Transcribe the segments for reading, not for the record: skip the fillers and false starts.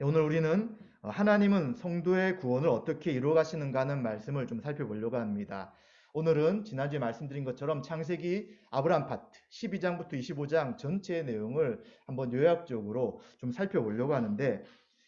오늘 우리는 하나님은 성도의 구원을 어떻게 이루어 가시는가 하는 말씀을 좀 살펴보려고 합니다. 오늘은 지난주에 말씀드린 것처럼 창세기 아브라함 파트 12장부터 25장 전체의 내용을 한번 요약적으로 좀 살펴보려고 하는데,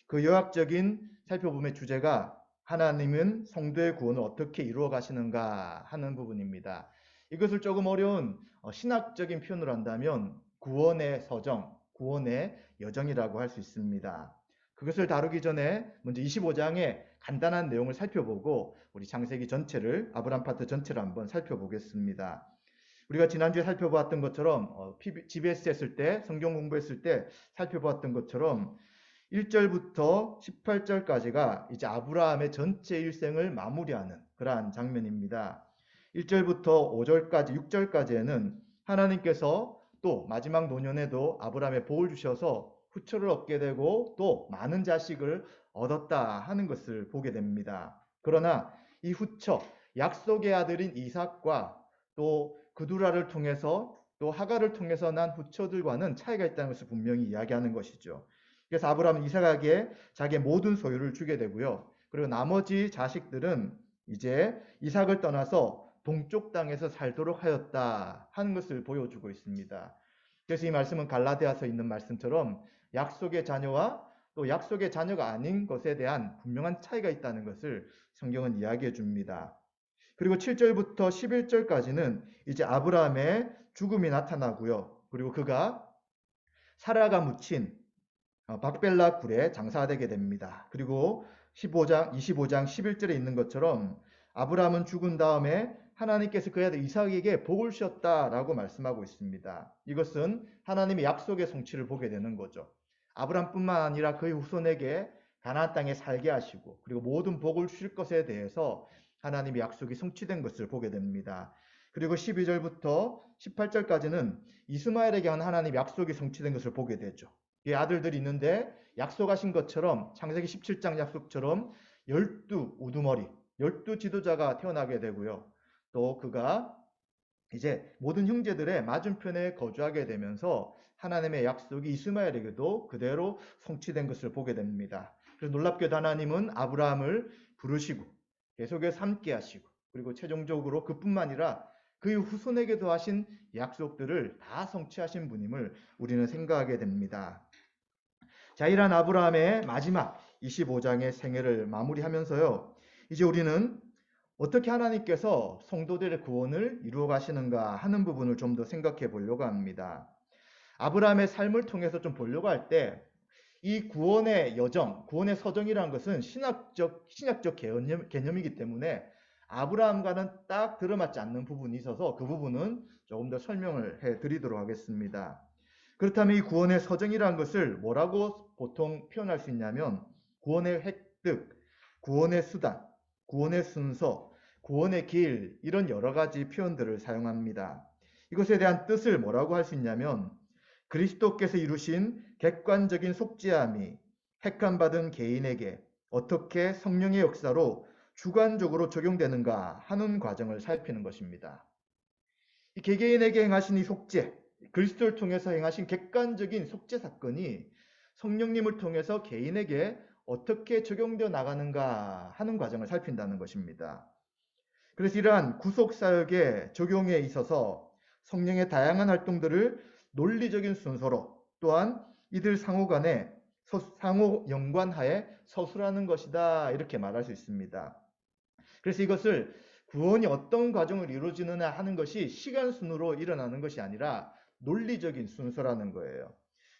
그 요약적인 살펴봄의 주제가 하나님은 성도의 구원을 어떻게 이루어 가시는가 하는 부분입니다. 이것을 조금 어려운 신학적인 표현으로 한다면 구원의 서정, 구원의 여정이라고 할 수 있습니다. 그것을 다루기 전에 먼저 25장의 간단한 내용을 살펴보고 우리 창세기 전체를, 아브람 파트 전체를 한번 살펴보겠습니다. 우리가 지난주에 살펴보았던 것처럼 GBS 했을 때, 성경 공부했을 때 살펴보았던 것처럼 1절부터 18절까지가 이제 아브라함의 전체 일생을 마무리하는 그러한 장면입니다. 1절부터 5절까지, 6절까지에는 하나님께서 또 마지막 노년에도 아브라함에 복을 주셔서 후처를 얻게 되고 또 많은 자식을 얻었다 하는 것을 보게 됩니다. 그러나 이 후처, 약속의 아들인 이삭과 또 그두라를 통해서 또 하가를 통해서 난 후처들과는 차이가 있다는 것을 분명히 이야기하는 것이죠. 그래서 아브라함은 이삭에게 자기의 모든 소유를 주게 되고요. 그리고 나머지 자식들은 이제 이삭을 떠나서 동쪽 땅에서 살도록 하였다 하는 것을 보여주고 있습니다. 그래서 이 말씀은 갈라디아서 있는 말씀처럼 약속의 자녀와 또 약속의 자녀가 아닌 것에 대한 분명한 차이가 있다는 것을 성경은 이야기해 줍니다. 그리고 7절부터 11절까지는 이제 아브라함의 죽음이 나타나고요. 그리고 그가 사라가 묻힌 박벨라 굴에 장사되게 됩니다. 그리고 25장 11절에 있는 것처럼 아브라함은 죽은 다음에 하나님께서 그의 아들 이삭에게 복을 주셨다라고 말씀하고 있습니다. 이것은 하나님의 약속의 성취를 보게 되는 거죠. 아브라함뿐만 아니라 그의 후손에게 가나안 땅에 살게 하시고 그리고 모든 복을 주실 것에 대해서 하나님의 약속이 성취된 것을 보게 됩니다. 그리고 12절부터 18절까지는 이스마엘에게 한 하나님의 약속이 성취된 것을 보게 되죠. 아들들이 있는데 약속하신 것처럼 창세기 17장 약속처럼 12 우두머리, 12 지도자가 태어나게 되고요. 또 그가 이제 모든 형제들의 맞은편에 거주하게 되면서 하나님의 약속이 이스마엘에게도 그대로 성취된 것을 보게 됩니다. 그래서 놀랍게도 하나님은 아브라함을 부르시고 계속해서 함께 하시고 그리고 최종적으로 그뿐만 아니라 그의 후손에게도 하신 약속들을 다 성취하신 분임을 우리는 생각하게 됩니다. 자, 이런 아브라함의 마지막 25장의 생애를 마무리하면서요. 이제 우리는 어떻게 하나님께서 성도들의 구원을 이루어 가시는가 하는 부분을 좀 더 생각해 보려고 합니다. 아브라함의 삶을 통해서 좀 보려고 할 때 이 구원의 여정, 구원의 서정이라는 것은 신학적 개념이기 때문에 아브라함과는 딱 들어맞지 않는 부분이 있어서 그 부분은 조금 더 설명을 해 드리도록 하겠습니다. 그렇다면 이 구원의 서정이라는 것을 뭐라고 보통 표현할 수 있냐면 구원의 획득, 구원의 수단, 구원의 순서, 구원의 길 이런 여러 가지 표현들을 사용합니다. 이것에 대한 뜻을 뭐라고 할 수 있냐면 그리스도께서 이루신 객관적인 속죄함이 택함받은 개인에게 어떻게 성령의 역사로 주관적으로 적용되는가 하는 과정을 살피는 것입니다. 이 개개인에게 행하신 이 속죄, 그리스도를 통해서 행하신 객관적인 속죄 사건이 성령님을 통해서 개인에게 어떻게 적용되어 나가는가 하는 과정을 살핀다는 것입니다. 그래서 이러한 구속사역의 적용에 있어서 성령의 다양한 활동들을 논리적인 순서로 또한 이들 상호 간에 상호 연관하에 서술하는 것이다 이렇게 말할 수 있습니다. 그래서 이것을 구원이 어떤 과정을 이루어지느냐 하는 것이 시간 순으로 일어나는 것이 아니라 논리적인 순서라는 거예요.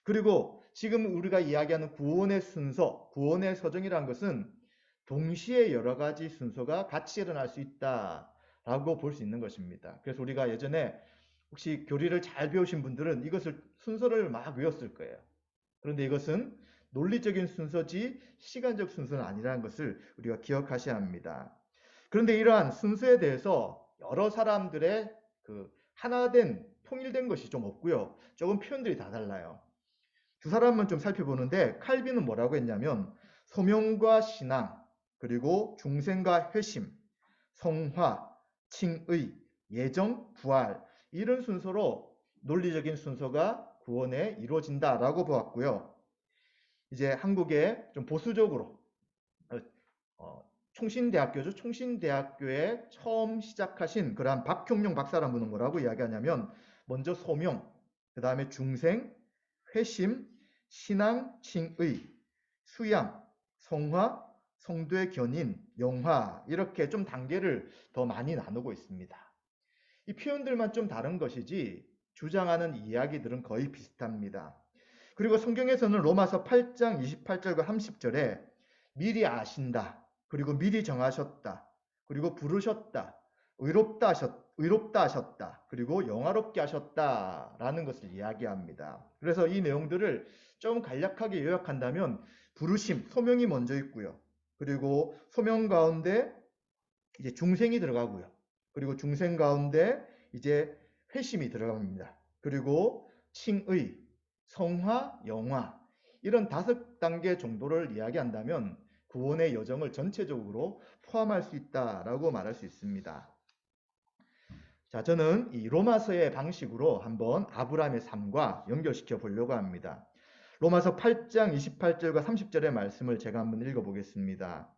그리고 지금 우리가 이야기하는 구원의 순서, 구원의 서정이라는 것은 동시에 여러 가지 순서가 같이 일어날 수 있다라고 볼 수 있는 것입니다. 그래서 우리가 예전에 혹시 교리를 잘 배우신 분들은 이것을 순서를 막 외웠을 거예요. 그런데 이것은 논리적인 순서지 시간적 순서는 아니라는 것을 우리가 기억하셔야 합니다. 그런데 이러한 순서에 대해서 여러 사람들의 하나된 통일된 것이 좀 없고요. 조금 표현들이 다 달라요. 두 사람만 좀 살펴보는데 칼빈은 뭐라고 했냐면 소명과 신앙, 그리고 중생과 회심, 성화, 칭의, 예정, 부활 이런 순서로 논리적인 순서가 구원에 이루어진다라고 보았고요. 이제 한국에 좀 보수적으로 총신대학교죠. 총신대학교에 처음 시작하신 그러한 박형룡 박사라는 분은 뭐라고 이야기하냐면 먼저 소명, 그 다음에 중생, 회심, 신앙, 칭의, 수양, 성화, 성도의 견인, 영화 이렇게 좀 단계를 더 많이 나누고 있습니다. 이 표현들만 좀 다른 것이지 주장하는 이야기들은 거의 비슷합니다. 그리고 성경에서는 로마서 8장 28절과 30절에 미리 아신다, 그리고 미리 정하셨다, 그리고 부르셨다, 의롭다 하셨다, 그리고 영화롭게 하셨다라는 것을 이야기합니다. 그래서 이 내용들을 좀 간략하게 요약한다면 부르심, 소명이 먼저 있고요. 그리고 소명 가운데 이제 중생이 들어가고요. 그리고 중생 가운데 이제 회심이 들어갑니다. 그리고 칭의, 성화, 영화 이런 5단계 정도를 이야기한다면 구원의 여정을 전체적으로 포함할 수 있다라고 말할 수 있습니다. 자, 저는 이 로마서의 방식으로 한번 아브라함의 삶과 연결시켜 보려고 합니다. 로마서 8장 28절과 30절의 말씀을 제가 한번 읽어보겠습니다.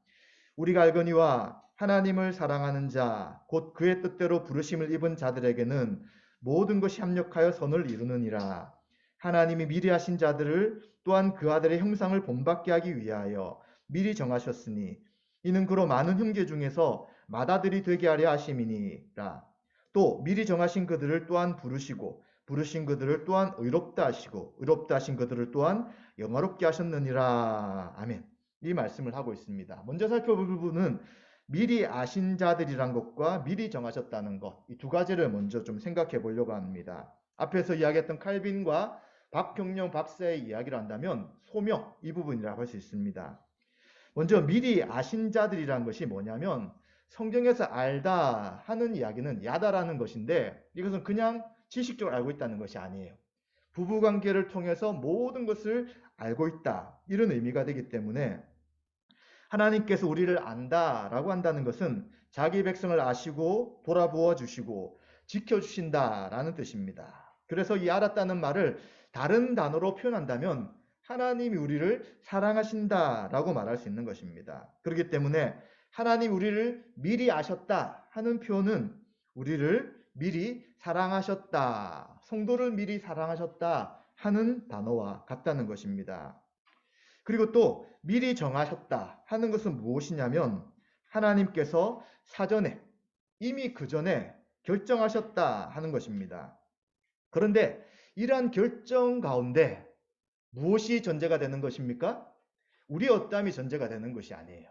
우리가 알거니와 하나님을 사랑하는 자, 곧 그의 뜻대로 부르심을 입은 자들에게는 모든 것이 합력하여 선을 이루느니라. 하나님이 미리 하신 자들을 또한 그 아들의 형상을 본받게 하기 위하여 미리 정하셨으니 이는 그로 많은 형제 중에서 맏아들이 되게 하려 하심이니라. 또 미리 정하신 그들을 또한 부르시고 부르신 그들을 또한 의롭다 하시고 의롭다 하신 그들을 또한 영화롭게 하셨느니라. 아멘. 이 말씀을 하고 있습니다. 먼저 살펴볼 부분은 미리 아신 자들이란 것과 미리 정하셨다는 것, 이 두 가지를 먼저 좀 생각해 보려고 합니다. 앞에서 이야기했던 칼빈과 박형룡 박사의 이야기를 한다면 소명, 이 부분이라고 할 수 있습니다. 먼저 미리 아신 자들이란 것이 뭐냐면 성경에서 알다 하는 이야기는 야다라는 것인데 이것은 그냥 지식적으로 알고 있다는 것이 아니에요. 부부관계를 통해서 모든 것을 알고 있다, 이런 의미가 되기 때문에 하나님께서 우리를 안다라고 한다는 것은 자기 백성을 아시고 돌아보아 주시고 지켜주신다라는 뜻입니다. 그래서 이 알았다는 말을 다른 단어로 표현한다면 하나님이 우리를 사랑하신다라고 말할 수 있는 것입니다. 그렇기 때문에 하나님 우리를 미리 아셨다 하는 표현은 우리를 미리 사랑하셨다, 성도를 미리 사랑하셨다 하는 단어와 같다는 것입니다. 그리고 또 미리 정하셨다 하는 것은 무엇이냐면 하나님께서 사전에 이미 그 전에 결정하셨다 하는 것입니다. 그런데 이러한 결정 가운데 무엇이 전제가 되는 것입니까? 우리의 어떠함이 전제가 되는 것이 아니에요.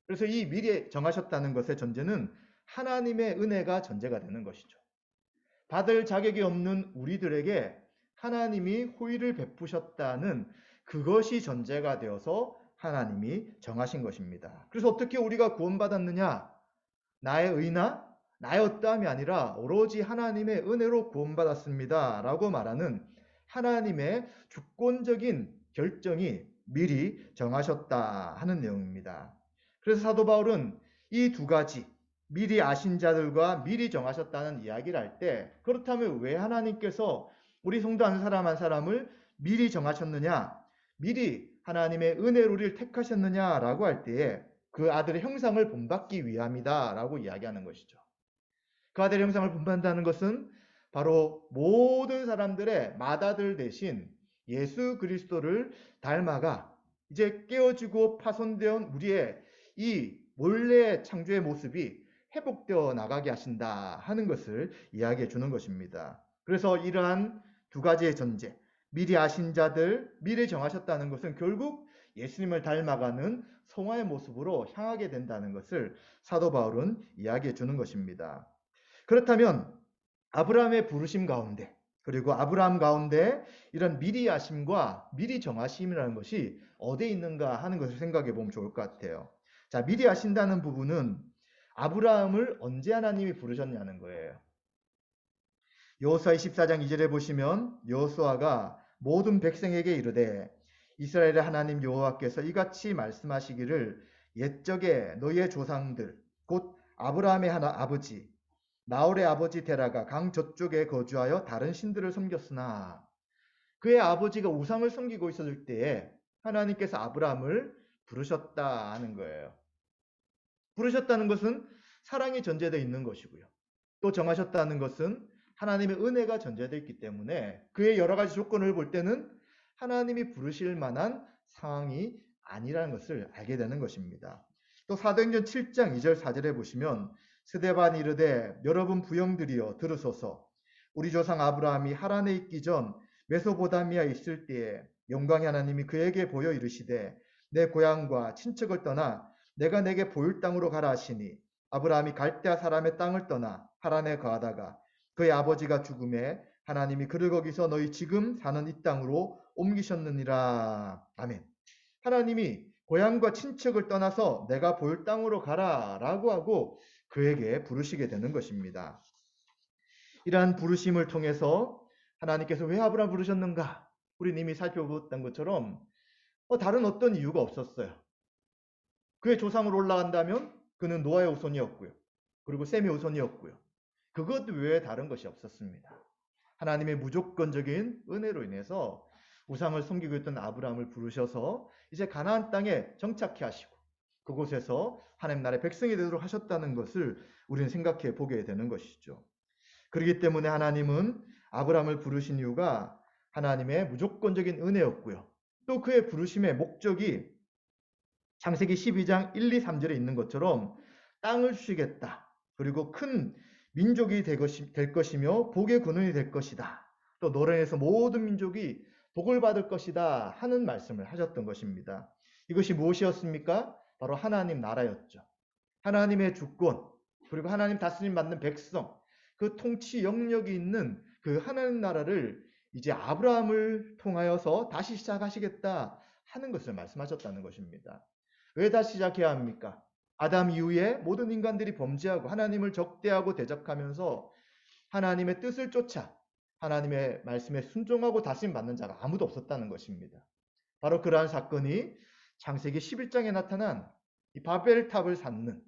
그래서 이 미리 정하셨다는 것의 전제는 하나님의 은혜가 전제가 되는 것이죠. 받을 자격이 없는 우리들에게 하나님이 호의를 베푸셨다는 그것이 전제가 되어서 하나님이 정하신 것입니다. 그래서 어떻게 우리가 구원받았느냐? 나의 의나 나의 어떠함이 아니라 오로지 하나님의 은혜로 구원받았습니다 라고 말하는 하나님의 주권적인 결정이 미리 정하셨다 하는 내용입니다. 그래서 사도 바울은 이 두 가지, 미리 아신 자들과 미리 정하셨다는 이야기를 할 때 그렇다면 왜 하나님께서 우리 성도 한 사람 한 사람을 미리 정하셨느냐, 미리 하나님의 은혜로 우리를 택하셨느냐라고 할 때에 그 아들의 형상을 본받기 위함이다 라고 이야기하는 것이죠. 그 아들의 형상을 본받는다는 것은 바로 모든 사람들의 맏아들 대신 예수 그리스도를 닮아가 이제 깨어지고 파손되어 우리의 이 원래 창조의 모습이 회복되어 나가게 하신다 하는 것을 이야기해 주는 것입니다. 그래서 이러한 두 가지의 전제, 미리 아신 자들, 미리 정하셨다는 것은 결국 예수님을 닮아가는 성화의 모습으로 향하게 된다는 것을 사도 바울은 이야기해 주는 것입니다. 그렇다면 아브라함의 부르심 가운데, 그리고 아브라함 가운데 이런 미리 아심과 미리 정하심이라는 것이 어디에 있는가 하는 것을 생각해 보면 좋을 것 같아요. 자, 미리 아신다는 부분은 아브라함을 언제 하나님이 부르셨냐는 거예요. 여호수아 24장 2절에 보시면 여호수아가 모든 백성에게 이르되 이스라엘의 하나님 여호와께서 이같이 말씀하시기를 옛적에 너희의 조상들 곧 아브라함의 아버지 나홀의 아버지 데라가 강 저쪽에 거주하여 다른 신들을 섬겼으나 그의 아버지가 우상을 섬기고 있었을 때에 하나님께서 아브라함을 부르셨다 하는 거예요. 부르셨다는 것은 사랑이 전제되어 있는 것이고요. 또 정하셨다는 것은 하나님의 은혜가 전제되어 있기 때문에 그의 여러 가지 조건을 볼 때는 하나님이 부르실 만한 상황이 아니라는 것을 알게 되는 것입니다. 또 사도행전 7장 2절 4절에 보시면 스데반이 이르되 여러분 부형들이여 들으소서 우리 조상 아브라함이 하란에 있기 전 메소보다미아에 있을 때에 영광의 하나님이 그에게 보여 이르시되 내 고향과 친척을 떠나 내가 내게 보일 땅으로 가라 하시니 아브라함이 갈대아 사람의 땅을 떠나 하란에 거하다가 그의 아버지가 죽음에 하나님이 그를 거기서 너희 지금 사는 이 땅으로 옮기셨느니라. 아멘. 하나님이 고향과 친척을 떠나서 내가 볼 땅으로 가라 라고 하고 그에게 부르시게 되는 것입니다. 이러한 부르심을 통해서 하나님께서 왜 아브라함 부르셨는가? 우리 이미 살펴봤던 것처럼 다른 어떤 이유가 없었어요. 그의 조상으로 올라간다면 그는 노아의 후손이었고요. 그리고 셈의 후손이었고요. 그것 외에 다른 것이 없었습니다. 하나님의 무조건적인 은혜로 인해서 우상을 섬기고 있던 아브라함을 부르셔서 이제 가나안 땅에 정착해 하시고 그곳에서 하나님 나라의 백성이 되도록 하셨다는 것을 우리는 생각해 보게 되는 것이죠. 그렇기 때문에 하나님은 아브라함을 부르신 이유가 하나님의 무조건적인 은혜였고요. 또 그의 부르심의 목적이 창세기 12장 1, 2, 3절에 있는 것처럼 땅을 주시겠다. 그리고 큰 민족이 될 것이며 복의 근원이 될 것이다. 또 너를 인해서 모든 민족이 복을 받을 것이다 하는 말씀을 하셨던 것입니다. 이것이 무엇이었습니까? 바로 하나님 나라였죠. 하나님의 주권, 그리고 하나님 다스림 받는 백성, 그 통치 영역이 있는 그 하나님 나라를 이제 아브라함을 통하여서 다시 시작하시겠다 하는 것을 말씀하셨다는 것입니다. 왜 다시 시작해야 합니까? 아담 이후에 모든 인간들이 범죄하고 하나님을 적대하고 대적하면서 하나님의 뜻을 쫓아 하나님의 말씀에 순종하고 다스림 받는 자가 아무도 없었다는 것입니다. 바로 그러한 사건이 창세기 11장에 나타난 이 바벨탑을 쌓는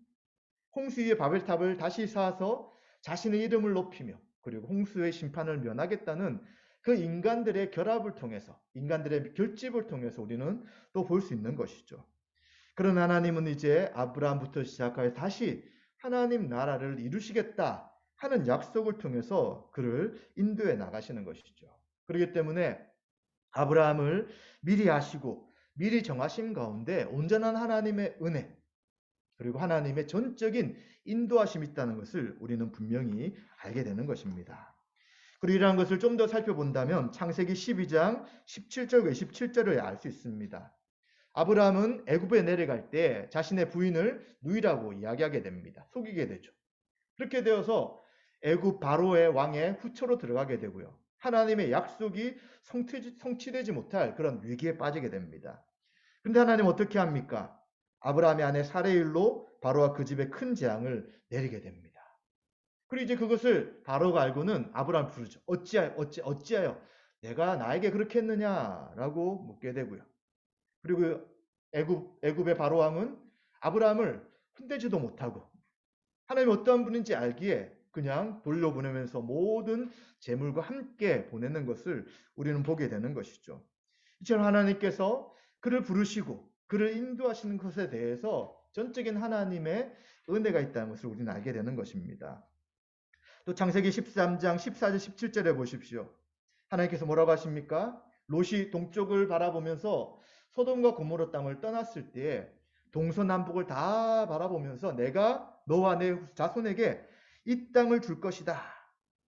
홍수 위에 바벨탑을 다시 쌓아서 자신의 이름을 높이며 그리고 홍수의 심판을 면하겠다는 그 인간들의 결합을 통해서 인간들의 결집을 통해서 우리는 또 볼 수 있는 것이죠. 그런 하나님은 이제 아브라함부터 시작하여 다시 하나님 나라를 이루시겠다 하는 약속을 통해서 그를 인도해 나가시는 것이죠. 그렇기 때문에 아브라함을 미리 아시고 미리 정하신 가운데 온전한 하나님의 은혜 그리고 하나님의 전적인 인도하심이 있다는 것을 우리는 분명히 알게 되는 것입니다. 그리고 이러한 것을 좀 더 살펴본다면 창세기 12장 17절과 27절을 알 수 있습니다. 아브라함은 애굽에 내려갈 때 자신의 부인을 누이라고 이야기하게 됩니다. 속이게 되죠. 그렇게 되어서 애굽 바로의 왕의 후처로 들어가게 되고요. 하나님의 약속이 성취되지 못할 그런 위기에 빠지게 됩니다. 그런데 하나님 어떻게 합니까? 아브라함의 아내 사레일로 바로와 그 집에 큰 재앙을 내리게 됩니다. 그리고 이제 그것을 바로가 알고는 아브라함을 부르죠. 어찌하여 내가 나에게 그렇게 했느냐라고 묻게 되고요. 그리고 애굽의 바로 왕은 아브라함을 혼내지도 못하고 하나님이 어떠한 분인지 알기에 그냥 돌려보내면서 모든 재물과 함께 보내는 것을 우리는 보게 되는 것이죠. 이처럼 하나님께서 그를 부르시고 그를 인도하시는 것에 대해서 전적인 하나님의 은혜가 있다는 것을 우리는 알게 되는 것입니다. 또 창세기 13장 14절 17절에 보십시오. 하나님께서 뭐라고 하십니까? 롯이 동쪽을 바라보면서 소돔과 고모라 땅을 떠났을 때 동서남북을 다 바라보면서 내가 너와 내 자손에게 이 땅을 줄 것이다.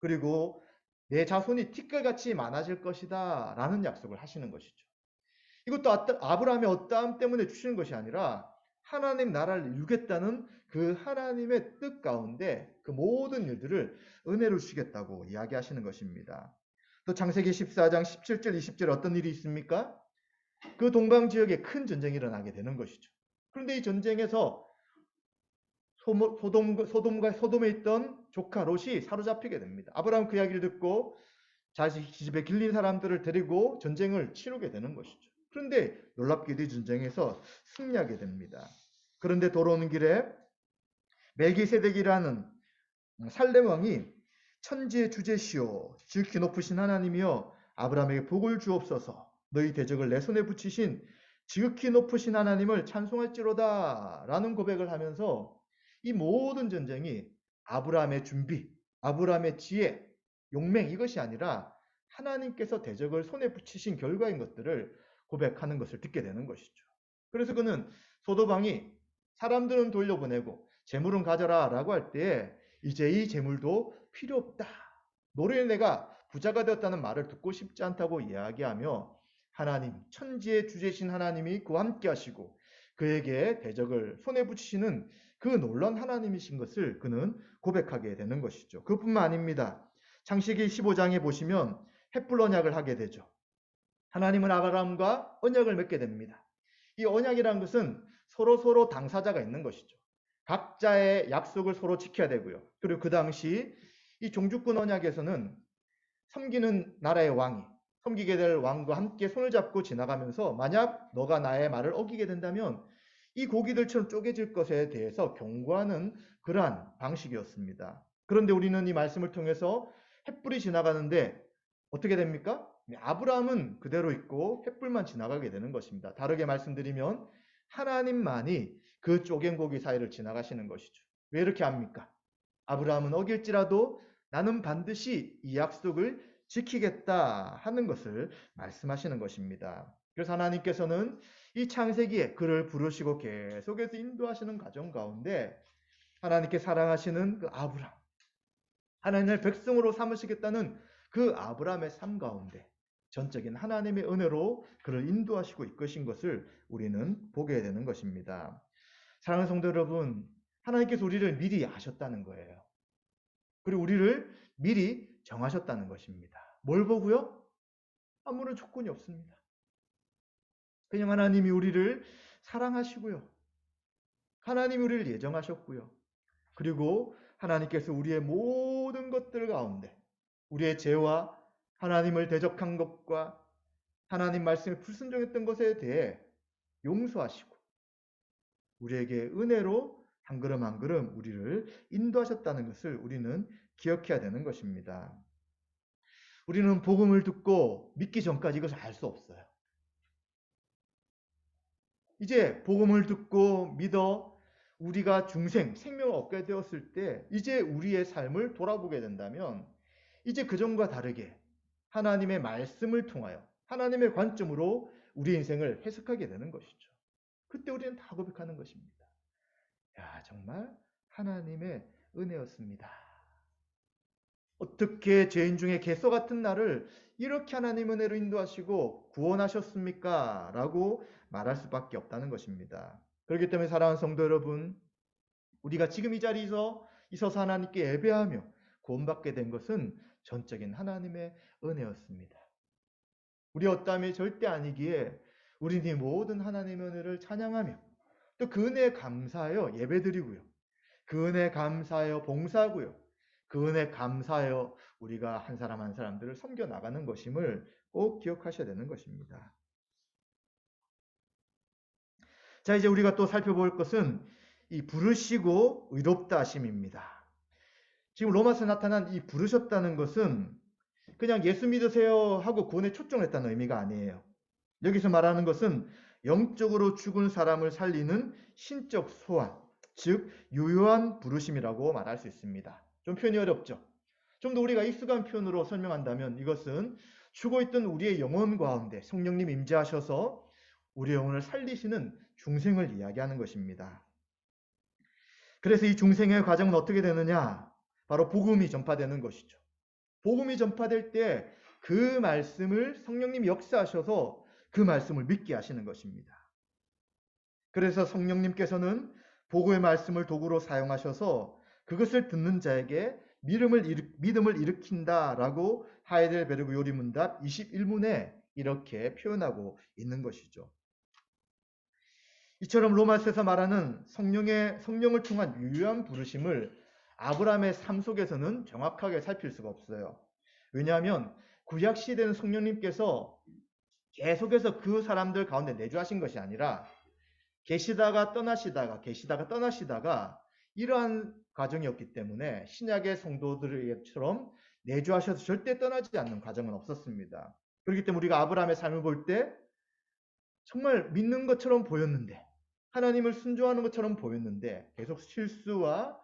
그리고 내 자손이 티끌같이 많아질 것이다. 라는 약속을 하시는 것이죠. 이것도 아브라함의 어떠함 때문에 주시는 것이 아니라 하나님 나라를 이루겠다는 그 하나님의 뜻 가운데 그 모든 일들을 은혜로 주시겠다고 이야기하시는 것입니다. 또 창세기 14장 17절 20절 어떤 일이 있습니까? 그 동방 지역에 큰 전쟁이 일어나게 되는 것이죠. 그런데 이 전쟁에서 소돔에 있던 조카 롯이 사로잡히게 됩니다. 아브라함 그 이야기를 듣고 자기 집에 길린 사람들을 데리고 전쟁을 치르게 되는 것이죠. 그런데 놀랍게도 이 전쟁에서 승리하게 됩니다. 그런데 돌아오는 길에 멜기세덱이라는 살렘 왕이 천지의 주제시오 지극히 높으신 하나님이여 아브라함에게 복을 주옵소서 너희 대적을 내 손에 붙이신 지극히 높으신 하나님을 찬송할지로다 라는 고백을 하면서 이 모든 전쟁이 아브라함의 준비, 아브라함의 지혜, 용맹 이것이 아니라 하나님께서 대적을 손에 붙이신 결과인 것들을 고백하는 것을 듣게 되는 것이죠. 그래서 그는 소도방이 사람들은 돌려보내고 재물은 가져라 라고 할 때에 이제 이 재물도 필요 없다. 노래를 내가 부자가 되었다는 말을 듣고 싶지 않다고 이야기하며 하나님, 천지의 주제신 하나님이 그와 함께 하시고 그에게 대적을 손에 붙이시는 그 놀라운 하나님이신 것을 그는 고백하게 되는 것이죠. 그뿐만 아닙니다. 창세기 15장에 보시면 횃불 언약을 하게 되죠. 하나님은 아브라함과 언약을 맺게 됩니다. 이 언약이라는 것은 서로 당사자가 있는 것이죠. 각자의 약속을 서로 지켜야 되고요. 그리고 그 당시 이 종주권 언약에서는 섬기는 나라의 왕이 섬기게 될 왕과 함께 손을 잡고 지나가면서 만약 너가 나의 말을 어기게 된다면 이 고기들처럼 쪼개질 것에 대해서 경고하는 그러한 방식이었습니다. 그런데 우리는 이 말씀을 통해서 횃불이 지나가는데 어떻게 됩니까? 아브라함은 그대로 있고 횃불만 지나가게 되는 것입니다. 다르게 말씀드리면 하나님만이 그 쪼갠 고기 사이를 지나가시는 것이죠. 왜 이렇게 합니까? 아브라함은 어길지라도 나는 반드시 이 약속을 지키겠다 하는 것을 말씀하시는 것입니다. 그래서 하나님께서는 이 창세기에 그를 부르시고 계속해서 인도하시는 과정 가운데 하나님께 사랑하시는 그 아브라함, 하나님을 백성으로 삼으시겠다는 그 아브라함의 삶 가운데 전적인 하나님의 은혜로 그를 인도하시고 이끄신 것을 우리는 보게 되는 것입니다. 사랑하는 성도 여러분, 하나님께서 우리를 미리 아셨다는 거예요. 그리고 우리를 미리 정하셨다는 것입니다. 뭘 보고요? 아무런 조건이 없습니다. 그냥 하나님이 우리를 사랑하시고요. 하나님이 우리를 예정하셨고요. 그리고 하나님께서 우리의 모든 것들 가운데 우리의 죄와 하나님을 대적한 것과 하나님 말씀에 불순종했던 것에 대해 용서하시고 우리에게 은혜로 한 걸음 한 걸음 우리를 인도하셨다는 것을 우리는 기억해야 되는 것입니다. 우리는 복음을 듣고 믿기 전까지 이것을 알 수 없어요. 이제 복음을 듣고 믿어 우리가 중생, 생명을 얻게 되었을 때 이제 우리의 삶을 돌아보게 된다면 이제 그전과 다르게 하나님의 말씀을 통하여 하나님의 관점으로 우리 인생을 해석하게 되는 것이죠. 그때 우리는 다 고백하는 것입니다. 야, 정말 하나님의 은혜였습니다. 어떻게 죄인 중에 개서 같은 나를 이렇게 하나님 은혜로 인도하시고 구원하셨습니까? 라고 말할 수밖에 없다는 것입니다. 그렇기 때문에 사랑하는 성도 여러분, 우리가 지금 이 자리에서 있어서 하나님께 예배하며 구원받게 된 것은 전적인 하나님의 은혜였습니다. 우리 어떠함이 절대 아니기에 우리는 이 모든 하나님의 은혜를 찬양하며 또 그 은혜에 감사하여 예배드리고요. 그 은혜에 감사하여 봉사하고요. 그 은혜에 감사하여 우리가 한 사람 한 사람들을 섬겨 나가는 것임을 꼭 기억하셔야 되는 것입니다. 자, 이제 우리가 또 살펴볼 것은 이 부르시고 의롭다 하심입니다. 지금 로마서에 나타난 이 부르셨다는 것은 그냥 예수 믿으세요 하고 구원에 초점했다는 의미가 아니에요. 여기서 말하는 것은 영적으로 죽은 사람을 살리는 신적 소환, 즉 유효한 부르심이라고 말할 수 있습니다. 좀 표현이 어렵죠? 좀 더 우리가 익숙한 표현으로 설명한다면 이것은 죽어있던 우리의 영혼 가운데 성령님 임재하셔서 우리의 영혼을 살리시는 중생을 이야기하는 것입니다. 그래서 이 중생의 과정은 어떻게 되느냐? 바로 복음이 전파되는 것이죠. 복음이 전파될 때 그 말씀을 성령님이 역사하셔서 그 말씀을 믿게 하시는 것입니다. 그래서 성령님께서는 복음의 말씀을 도구로 사용하셔서 그것을 듣는 자에게 믿음을 일으킨다라고 하이델베르그 요리문답 21문에 이렇게 표현하고 있는 것이죠. 이처럼 로마서에서 말하는 성령을 통한 유효한 부르심을 아브라함의 삶 속에서는 정확하게 살필 수가 없어요. 왜냐하면 구약 시대는 성령님께서 계속해서 그 사람들 가운데 내주하신 것이 아니라 계시다가 떠나시다가 이러한 과정이었기 때문에 신약의 성도들처럼 내주하셔서 절대 떠나지 않는 과정은 없었습니다. 그렇기 때문에 우리가 아브라함의 삶을 볼 때 정말 믿는 것처럼 보였는데, 하나님을 순종하는 것처럼 보였는데 계속 실수와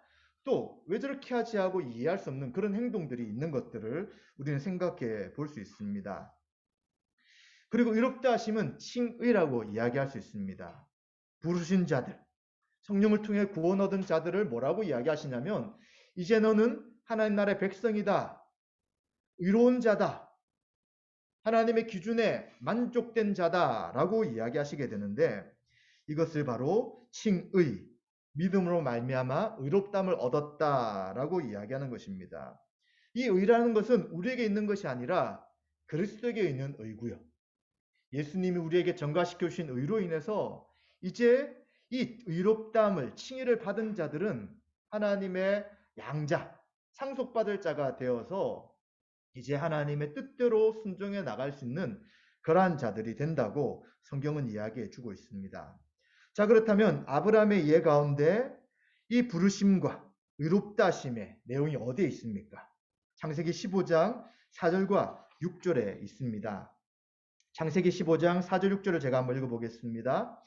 또 왜 저렇게 하지 하고 이해할 수 없는 그런 행동들이 있는 것들을 우리는 생각해 볼 수 있습니다. 그리고 의롭다 하심은 칭의라고 이야기할 수 있습니다. 부르신 자들, 성령을 통해 구원 얻은 자들을 뭐라고 이야기하시냐면, 이제 너는 하나님 나라의 백성이다, 의로운 자다, 하나님의 기준에 만족된 자다라고 이야기하시게 되는데, 이것을 바로 칭의, 믿음으로 말미암아 의롭담을 얻었다라고 이야기하는 것입니다. 이 의라는 것은 우리에게 있는 것이 아니라 그리스도에게 있는 의고요. 예수님이 우리에게 전가시켜 주신 의로 인해서 이제 이 의롭담을, 칭의를 받은 자들은 하나님의 양자, 상속받을 자가 되어서 이제 하나님의 뜻대로 순종해 나갈 수 있는 그러한 자들이 된다고 성경은 이야기해 주고 있습니다. 자, 그렇다면 아브라함의 예 가운데 이 부르심과 의롭다 하심의 내용이 어디에 있습니까? 창세기 15장 4절과 6절에 있습니다. 창세기 15장 4절 6절을 제가 한번 읽어보겠습니다.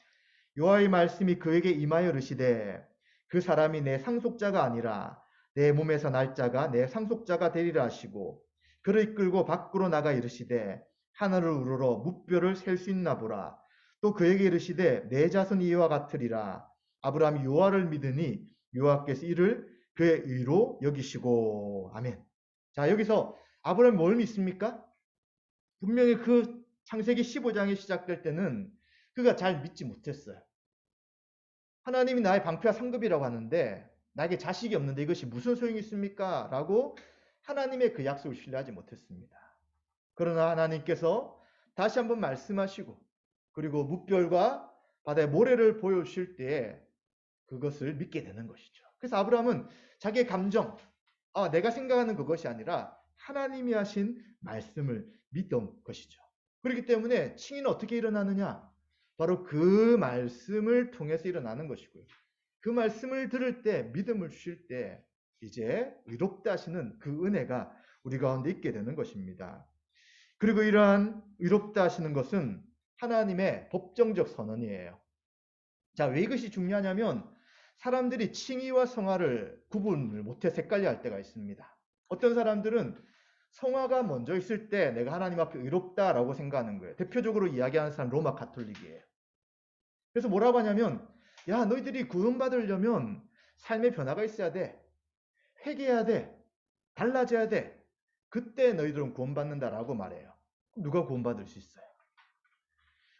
여호와의 말씀이 그에게 임하여 이르시되 그 사람이 내 상속자가 아니라 내 몸에서 날 자가 내 상속자가 되리라 하시고, 그를 이끌고 밖으로 나가 이르시되 하늘을 우러러 무뼈를 셀 수 있나 보라. 또 그에게 이르시되 내 자손이 이와 같으리라. 아브라함이 여호와를 믿으니 여호와께서 이를 그의 의로 여기시고. 아멘. 자, 여기서 아브라함이 뭘 믿습니까? 분명히 그 창세기 15장이 시작될 때는 그가 잘 믿지 못했어요. 하나님이 나의 방패와 상급이라고 하는데 나에게 자식이 없는데 이것이 무슨 소용이 있습니까? 라고 하나님의 그 약속을 신뢰하지 못했습니다. 그러나 하나님께서 다시 한번 말씀하시고, 그리고 무별과 바다의 모래를 보여주실 때에 그것을 믿게 되는 것이죠. 그래서 아브라함은 자기의 감정, 내가 생각하는 그것이 아니라 하나님이 하신 말씀을 믿던 것이죠. 그렇기 때문에 칭의는 어떻게 일어나느냐? 바로 그 말씀을 통해서 일어나는 것이고요. 그 말씀을 들을 때, 믿음을 주실 때 이제 의롭다 하시는 그 은혜가 우리 가운데 있게 되는 것입니다. 그리고 이러한 의롭다 하시는 것은 하나님의 법정적 선언이에요. 자, 왜 이것이 중요하냐면 사람들이 칭의와 성화를 구분을 못해서 헷갈려 할 때가 있습니다. 어떤 사람들은 성화가 먼저 있을 때 내가 하나님 앞에 의롭다라고 생각하는 거예요. 대표적으로 이야기하는 사람 로마 가톨릭이에요. 그래서 뭐라고 하냐면, 야, 너희들이 구원받으려면 삶의 변화가 있어야 돼. 회개해야 돼. 달라져야 돼. 그때 너희들은 구원받는다라고 말해요. 누가 구원받을 수 있어요?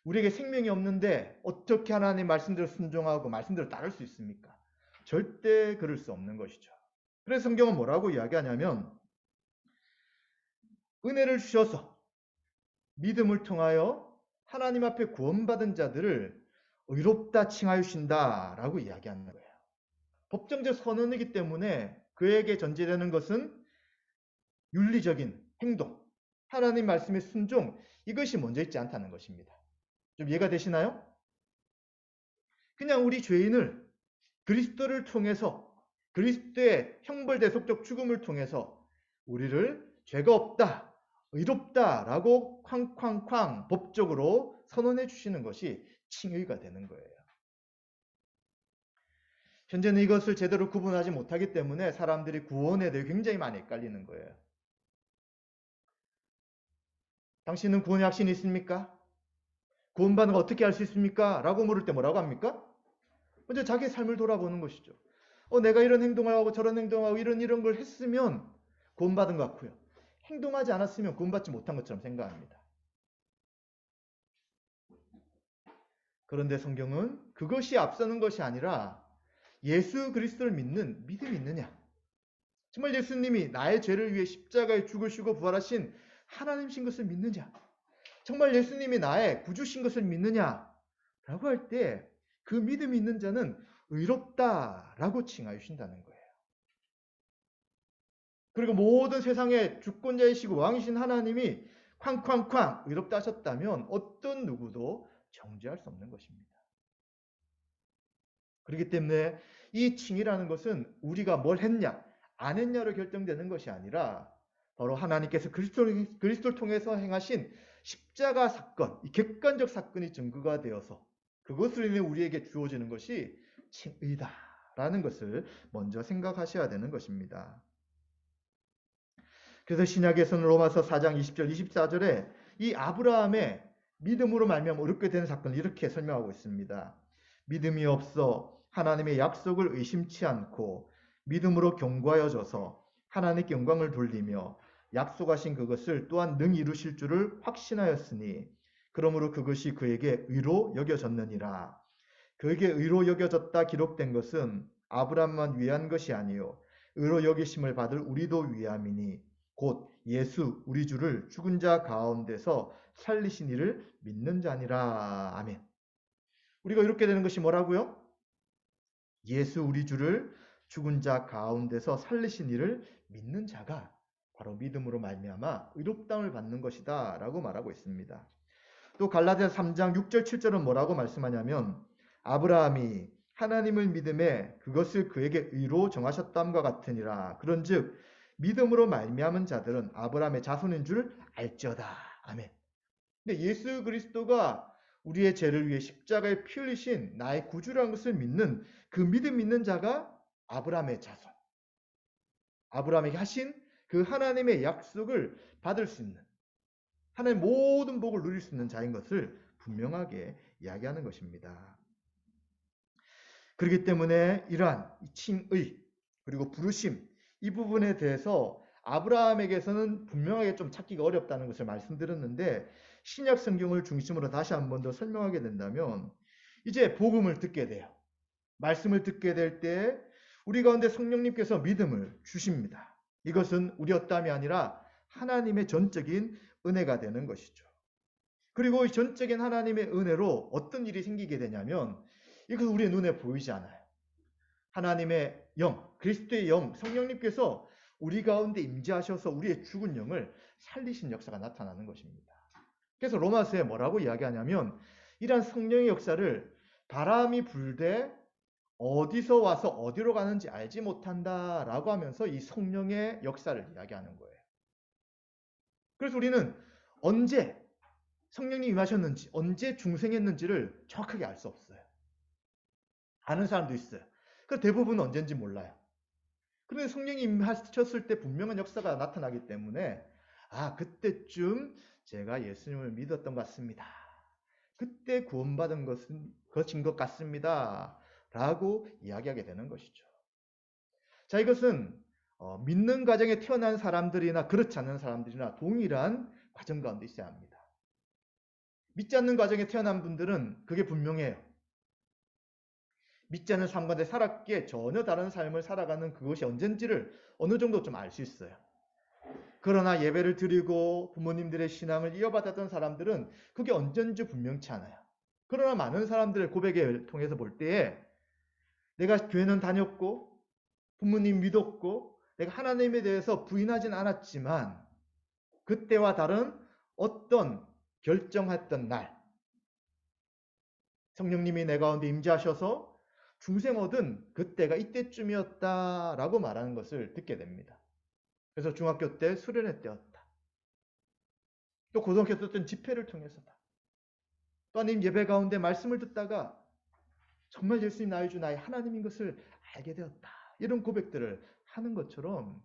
우리에게 생명이 없는데 어떻게 하나님 말씀대로 순종하고 말씀대로 따를 수 있습니까? 절대 그럴 수 없는 것이죠. 그래서 성경은 뭐라고 이야기하냐면, 은혜를 주셔서 믿음을 통하여 하나님 앞에 구원받은 자들을 의롭다 칭하유신다라고 이야기하는 거예요. 법정적 선언이기 때문에 그에게 전제되는 것은 윤리적인 행동, 하나님 말씀의 순종, 이것이 먼저 있지 않다는 것입니다. 좀 이해가 되시나요? 그냥 우리 죄인을 그리스도를 통해서, 그리스도의 형벌대속적 죽음을 통해서 우리를 죄가 없다, 의롭다라고 쾅쾅쾅 법적으로 선언해 주시는 것이 칭의가 되는 거예요. 현재는 이것을 제대로 구분하지 못하기 때문에 사람들이 구원에 대해 굉장히 많이 헷갈리는 거예요. 당신은 구원의 확신이 있습니까? 구원받는 거 어떻게 할 수 있습니까? 라고 물을 때 뭐라고 합니까? 먼저 자기의 삶을 돌아보는 것이죠. 내가 이런 행동을 하고 저런 행동을 하고 이런 걸 했으면 구원받은 것 같고요. 행동하지 않았으면 구원받지 못한 것처럼 생각합니다. 그런데 성경은 그것이 앞서는 것이 아니라 예수 그리스도를 믿는 믿음이 있느냐? 정말 예수님이 나의 죄를 위해 십자가에 죽으시고 부활하신 하나님이신 것을 믿느냐? 정말 예수님이 나의 구주신 것을 믿느냐? 라고 할 때 그 믿음이 있는 자는 의롭다라고 칭하유신다는 거예요. 그리고 모든 세상의 주권자이시고 왕이신 하나님이 쾅쾅쾅 의롭다 하셨다면 어떤 누구도 정죄할 수 없는 것입니다. 그렇기 때문에 이 칭이라는 것은 우리가 뭘 했냐, 안 했냐로 결정되는 것이 아니라 바로 하나님께서 그리스도를 통해서 행하신 십자가 사건, 이 객관적 사건이 증거가 되어서 그것으로 인해 우리에게 주어지는 것이 칭의다라는 것을 먼저 생각하셔야 되는 것입니다. 그래서 신약에서는 로마서 4장 20절 24절에 이 아브라함의 믿음으로 말미암아 어렵게 된 사건을 이렇게 설명하고 있습니다. 믿음이 없어 하나님의 약속을 의심치 않고 믿음으로 견고하여져서 하나님께 영광을 돌리며 약속하신 그것을 또한 능히 이루실 줄을 확신하였으니 그러므로 그것이 그에게 의로 여겨졌느니라. 그에게 의로 여겨졌다 기록된 것은 아브라함만 위한 것이 아니요 의로 여기심을 받을 우리도 위함이니 곧 예수 우리 주를 죽은 자 가운데서 살리신 이를 믿는 자니라. 아멘. 우리가 이렇게 되는 것이 뭐라고요? 예수 우리 주를 죽은 자 가운데서 살리신 이를 믿는 자가 바로 믿음으로 말미암아 의롭다함을 받는 것이다 라고 말하고 있습니다. 또 갈라디아 3장 6절 7절은 뭐라고 말씀하냐면 아브라함이 하나님을 믿음에 그것을 그에게 의로 정하셨담과 같으니라. 그런즉 믿음으로 말미암은 자들은 아브라함의 자손인 줄 알지어다. 아멘. 근데 예수 그리스도가 우리의 죄를 위해 십자가에 피 흘리신 나의 구주라는 것을 믿는 그 믿음 있는 자가 아브라함의 자손. 아브라함에게 하신 그 하나님의 약속을 받을 수 있는 하나님의 모든 복을 누릴 수 있는 자인 것을 분명하게 이야기하는 것입니다. 그렇기 때문에 이러한 칭의 그리고 부르심 이 부분에 대해서 아브라함에게서는 분명하게 좀 찾기가 어렵다는 것을 말씀드렸는데 신약 성경을 중심으로 다시 한 번 더 설명하게 된다면 이제 복음을 듣게 돼요. 말씀을 듣게 될 때 우리 가운데 성령님께서 믿음을 주십니다. 이것은 우리 어땀이 아니라 하나님의 전적인 은혜가 되는 것이죠. 그리고 이 전적인 하나님의 은혜로 어떤 일이 생기게 되냐면 이것은 우리의 눈에 보이지 않아요. 하나님의 영, 그리스도의 영, 성령님께서 우리 가운데 임재하셔서 우리의 죽은 영을 살리신 역사가 나타나는 것입니다. 그래서 로마서에 뭐라고 이야기하냐면 이러한 성령의 역사를 바람이 불되 어디서 와서 어디로 가는지 알지 못한다라고 하면서 이 성령의 역사를 이야기하는 거예요. 그래서 우리는 언제 성령님이 임하셨는지, 언제 중생했는지를 정확하게 알 수 없어요. 아는 사람도 있어요. 그 대부분은 언젠지 몰라요. 그런데 성령이 임하셨을 때 분명한 역사가 나타나기 때문에 그때쯤 제가 예수님을 믿었던 것 같습니다. 그때 구원받은 것인 것 같습니다. 라고 이야기하게 되는 것이죠. 자, 이것은 믿는 가정에 태어난 사람들이나 그렇지 않은 사람들이나 동일한 과정 가운데 있어야 합니다. 믿지 않는 가정에 태어난 분들은 그게 분명해요. 믿지 않는 삶 가운데 살았기에 전혀 다른 삶을 살아가는 그것이 언젠지를 어느 정도 좀 알 수 있어요. 그러나 예배를 드리고 부모님들의 신앙을 이어받았던 사람들은 그게 언젠지 분명치 않아요. 그러나 많은 사람들의 고백을 통해서 볼 때에 내가 교회는 다녔고 부모님 믿었고 내가 하나님에 대해서 부인하진 않았지만 그때와 다른 어떤 결정했던 날 성령님이 내 가운데 임재하셔서 중생 얻은 그때가 이때쯤이었다라고 말하는 것을 듣게 됩니다. 그래서 중학교 때 수련회 때였다. 또 고등학교 때 어떤 집회를 통해서다. 또 아님 예배 가운데 말씀을 듣다가 정말 예수님 나의 주 나의 하나님인 것을 알게 되었다. 이런 고백들을 하는 것처럼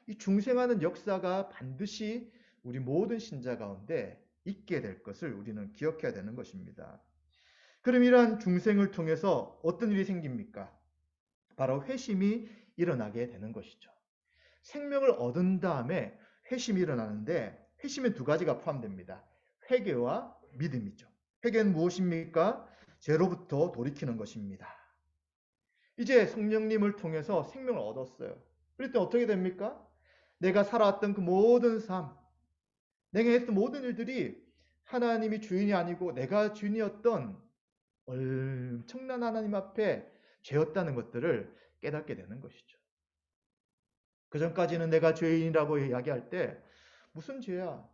이 중생하는 역사가 반드시 우리 모든 신자 가운데 있게 될 것을 우리는 기억해야 되는 것입니다. 그럼 이러한 중생을 통해서 어떤 일이 생깁니까? 바로 회심이 일어나게 되는 것이죠. 생명을 얻은 다음에 회심이 일어나는데 회심에 두 가지가 포함됩니다. 회개와 믿음이죠. 회개는 무엇입니까? 죄로부터 돌이키는 것입니다. 이제 성령님을 통해서 생명을 얻었어요. 그럴 때 어떻게 됩니까? 내가 살아왔던 그 모든 삶, 내가 했던 모든 일들이 하나님이 주인이 아니고 내가 주인이었던 엄청난 하나님 앞에 죄였다는 것들을 깨닫게 되는 것이죠. 그 전까지는 내가 죄인이라고 이야기할 때 무슨 죄야?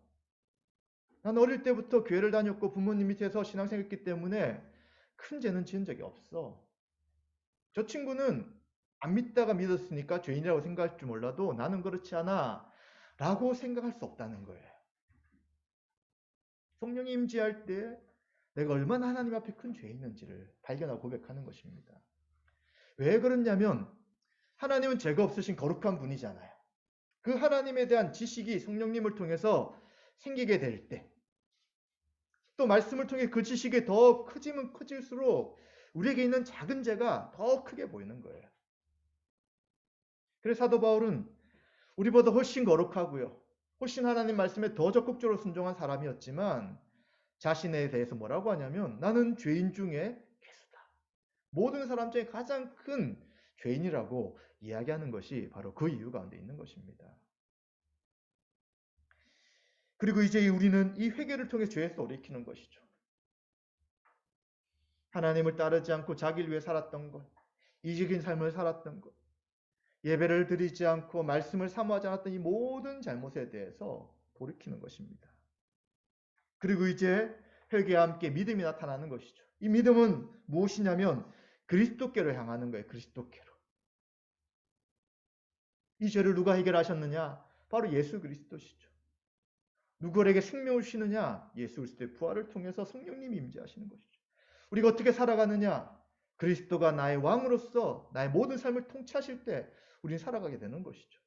난 어릴 때부터 교회를 다녔고 부모님 밑에서 신앙생활했기 때문에 큰 죄는 지은 적이 없어. 저 친구는 안 믿다가 믿었으니까 죄인이라고 생각할 줄 몰라도 나는 그렇지 않아 라고 생각할 수 없다는 거예요. 성령이 임재할 때 내가 얼마나 하나님 앞에 큰 죄 있는지를 발견하고 고백하는 것입니다. 왜 그러냐면 하나님은 죄가 없으신 거룩한 분이잖아요. 그 하나님에 대한 지식이 성령님을 통해서 생기게 될 때, 또 말씀을 통해 그 지식이 더 커지면 커질수록 우리에게 있는 작은 죄가 더 크게 보이는 거예요. 그래서 사도 바울은 우리보다 훨씬 거룩하고요, 훨씬 하나님 말씀에 더 적극적으로 순종한 사람이었지만 자신에 대해서 뭐라고 하냐면 나는 죄인 중에 괴수다. 모든 사람 중에 가장 큰 죄인이라고 이야기하는 것이 바로 그 이유 가운데 있는 것입니다. 그리고 이제 우리는 이 회개를 통해 죄에서 돌이키는 것이죠. 하나님을 따르지 않고 자기를 위해 살았던 것, 이기적인 삶을 살았던 것, 예배를 드리지 않고 말씀을 사모하지 않았던 이 모든 잘못에 대해서 돌이키는 것입니다. 그리고 이제 회개와 함께 믿음이 나타나는 것이죠. 이 믿음은 무엇이냐면 그리스도께로 향하는 거예요. 그리스도께로. 이 죄를 누가 해결하셨느냐? 바로 예수 그리스도시죠. 누구에게 생명을 주시느냐? 예수 그리스도의 부활을 통해서 성령님이 임재하시는 것이죠. 우리가 어떻게 살아가느냐? 그리스도가 나의 왕으로서 나의 모든 삶을 통치하실 때 우리는 살아가게 되는 것이죠.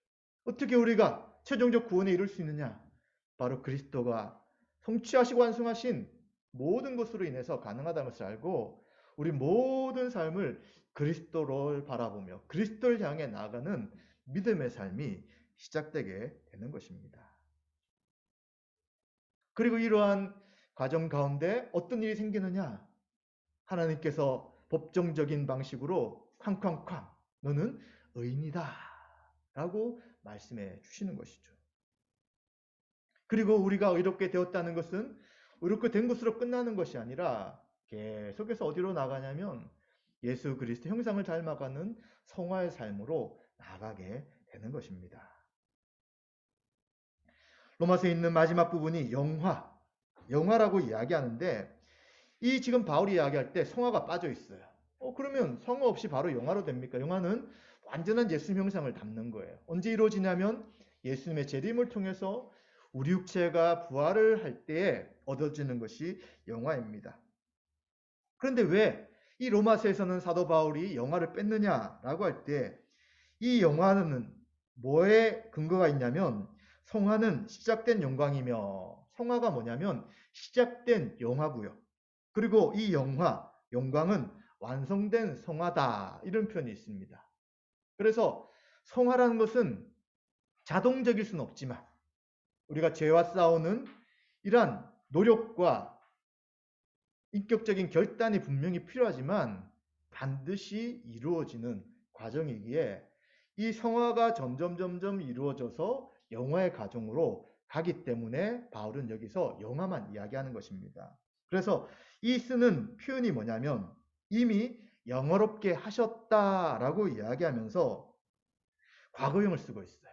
어떻게 우리가 최종적 구원에 이룰 수 있느냐? 바로 그리스도가 성취하시고 완성하신 모든 것으로 인해서 가능하다는 것을 알고 우리 모든 삶을 그리스도를 바라보며 그리스도를 향해 나아가는 믿음의 삶이 시작되게 되는 것입니다. 그리고 이러한 과정 가운데 어떤 일이 생기느냐? 하나님께서 법정적인 방식으로 쾅쾅쾅 너는 의인이다 라고 말씀해 주시는 것이죠. 그리고 우리가 의롭게 되었다는 것은 의롭게 된 것으로 끝나는 것이 아니라 계속해서 어디로 나가냐면 예수 그리스도 형상을 닮아가는 성화의 삶으로 나아가게 되는 것입니다. 로마서에 있는 마지막 부분이 영화라고 이야기하는데 이 지금 바울이 이야기할 때 성화가 빠져 있어요. 그러면 성화 없이 바로 영화로 됩니까? 영화는 완전한 예수님 형상을 담는 거예요. 언제 이루어지냐면 예수님의 재림을 통해서 우리 육체가 부활을 할 때에 얻어지는 것이 영화입니다. 그런데 왜 이 로마서에서는 사도 바울이 영화를 뺐느냐라고 할 때 이 영화는 뭐에 근거가 있냐면 성화는 시작된 영광이며 성화가 뭐냐면 시작된 영화고요. 그리고 이 영광은 완성된 성화다 이런 표현이 있습니다. 그래서 성화라는 것은 자동적일 수는 없지만 우리가 죄와 싸우는 이러한 노력과 인격적인 결단이 분명히 필요하지만 반드시 이루어지는 과정이기에 이 성화가 점점 이루어져서 영화의 과정으로 가기 때문에 바울은 여기서 영화만 이야기하는 것입니다. 그래서 이 쓰는 표현이 뭐냐면 이미 영화롭게 하셨다라고 이야기하면서 과거형을 쓰고 있어요.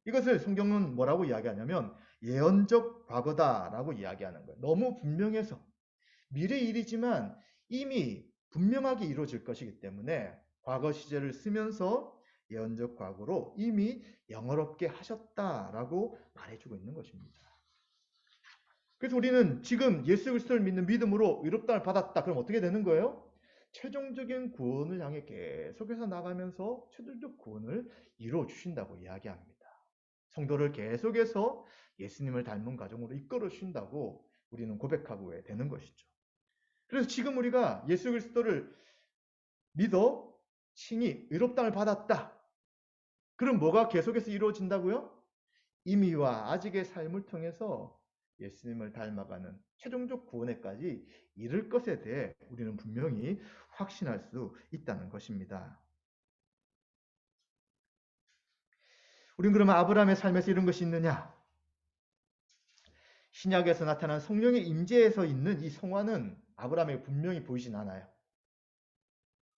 이것을 성경은 뭐라고 이야기하냐면 예언적 과거다라고 이야기하는 거예요. 너무 분명해서 미래 일이지만 이미 분명하게 이루어질 것이기 때문에 과거 시제를 쓰면서 예언적 과거로 이미 영화롭게 하셨다라고 말해주고 있는 것입니다. 그래서 우리는 지금 예수 그리스도를 믿는 믿음으로 의롭다를 받았다. 그럼 어떻게 되는 거예요? 최종적인 구원을 향해 계속해서 나가면서 최종적 구원을 이루어 주신다고 이야기합니다. 성도를 계속해서 예수님을 닮은 과정으로 이끌어 주신다고 우리는 고백하고 되는 것이죠. 그래서 지금 우리가 예수 그리스도를 믿어 칭히 의롭다를 받았다. 그럼 뭐가 계속해서 이루어진다고요? 이미와 아직의 삶을 통해서 예수님을 닮아가는 최종적 구원에까지 이를 것에 대해 우리는 분명히 확신할 수 있다는 것입니다. 우리는 그러면 아브라함의 삶에서 이런 것이 있느냐? 신약에서 나타난 성령의 임재에서 있는 이 성화는 아브라함에게 분명히 보이진 않아요.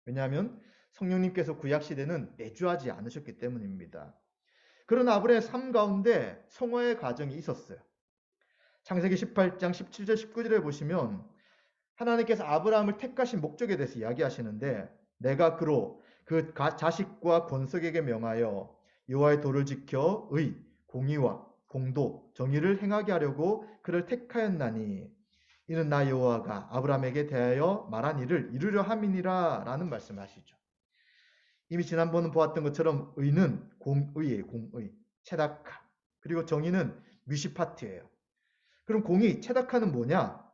왜냐하면 성령님께서 구약 시대는 내주하지 않으셨기 때문입니다. 그러나 아브라함의 삶 가운데 성화의 과정이 있었어요. 창세기 18장 17절 19절에 보시면 하나님께서 아브라함을 택하신 목적에 대해서 이야기하시는데 내가 그로 그 자식과 권속에게 명하여 여호와의 도를 지켜 의, 공의와 공도, 정의를 행하게 하려고 그를 택하였나니 이는 나 여호와가 아브라함에게 대하여 말한 일을 이루려 함이니라 라는 말씀을 하시죠. 이미 지난번 보았던 것처럼 의는 공의예요. 공의. 체다카. 그리고 정의는 미시파트예요. 그럼 공의, 체다카는 뭐냐?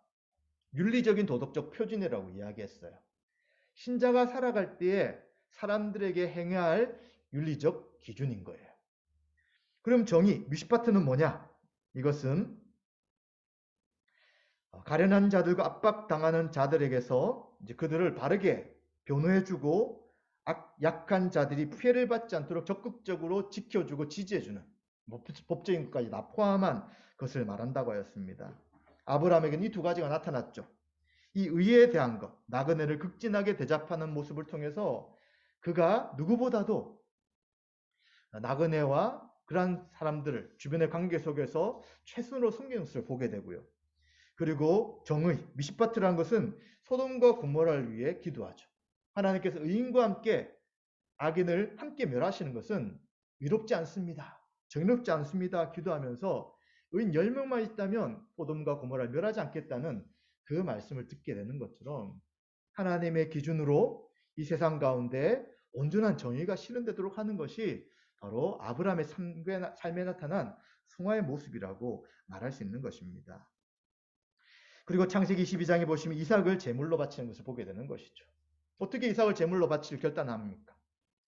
윤리적인 도덕적 표준이라고 이야기했어요. 신자가 살아갈 때에 사람들에게 행해야 할 윤리적 기준인 거예요. 그럼 정의, 미시파트는 뭐냐? 이것은 가련한 자들과 압박당하는 자들에게서 이제 그들을 바르게 변호해주고 약한 자들이 피해를 받지 않도록 적극적으로 지켜주고 지지해주는 법적인 것까지 다 포함한 것을 말한다고 하였습니다. 아브라함에게는 이 두 가지가 나타났죠. 이 의에 대한 것, 나그네를 극진하게 대접하는 모습을 통해서 그가 누구보다도 나그네와 그러한 사람들을 주변의 관계 속에서 최선으로 섬기는 것을 보게 되고요. 그리고 정의, 미시파트라는 것은 소돔과 고모라를 위해 기도하죠. 하나님께서 의인과 함께 악인을 함께 멸하시는 것은 위롭지 않습니다. 정의롭지 않습니다. 기도하면서 의인 10명만 있다면 소돔과 고모라를 멸하지 않겠다는 그 말씀을 듣게 되는 것처럼 하나님의 기준으로 이 세상 가운데 온전한 정의가 실현되도록 하는 것이 바로 아브라함의 삶에 나타난 성화의 모습이라고 말할 수 있는 것입니다. 그리고 창세기 22장에 보시면 이삭을 제물로 바치는 것을 보게 되는 것이죠. 어떻게 이삭을 제물로 바칠 결단합니까?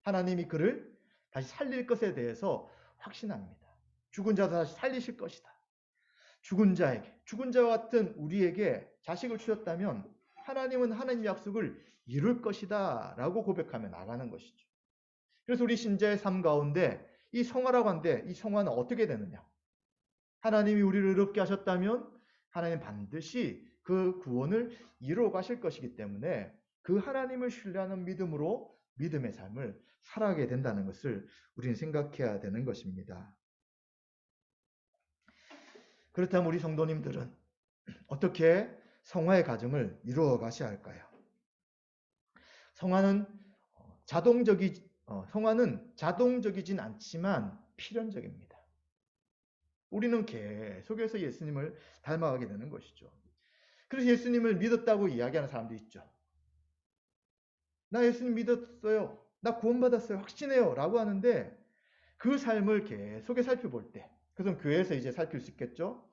하나님이 그를 다시 살릴 것에 대해서 확신합니다. 죽은 자도 다시 살리실 것이다. 죽은 자와 같은 우리에게 자식을 주셨다면 하나님은 하나님의 약속을 이룰 것이다 라고 고백하며 나가는 것이죠. 그래서 우리 신자의 삶 가운데 이 성화라고 하는데 이 성화는 어떻게 되느냐? 하나님이 우리를 의롭게 하셨다면 하나님 반드시 그 구원을 이루어 가실 것이기 때문에 그 하나님을 신뢰하는 믿음으로 믿음의 삶을 살아가게 된다는 것을 우리는 생각해야 되는 것입니다. 그렇다면 우리 성도님들은 어떻게 성화의 과정을 이루어 가셔야 할까요? 성화는 자동적이진 않지만 필연적입니다. 우리는 계속해서 예수님을 닮아가게 되는 것이죠. 그래서 예수님을 믿었다고 이야기하는 사람도 있죠. 나 예수님 믿었어요. 나 구원받았어요. 확신해요. 라고 하는데 그 삶을 계속해 살펴볼 때, 그것은 교회에서 이제 살필 수 있겠죠.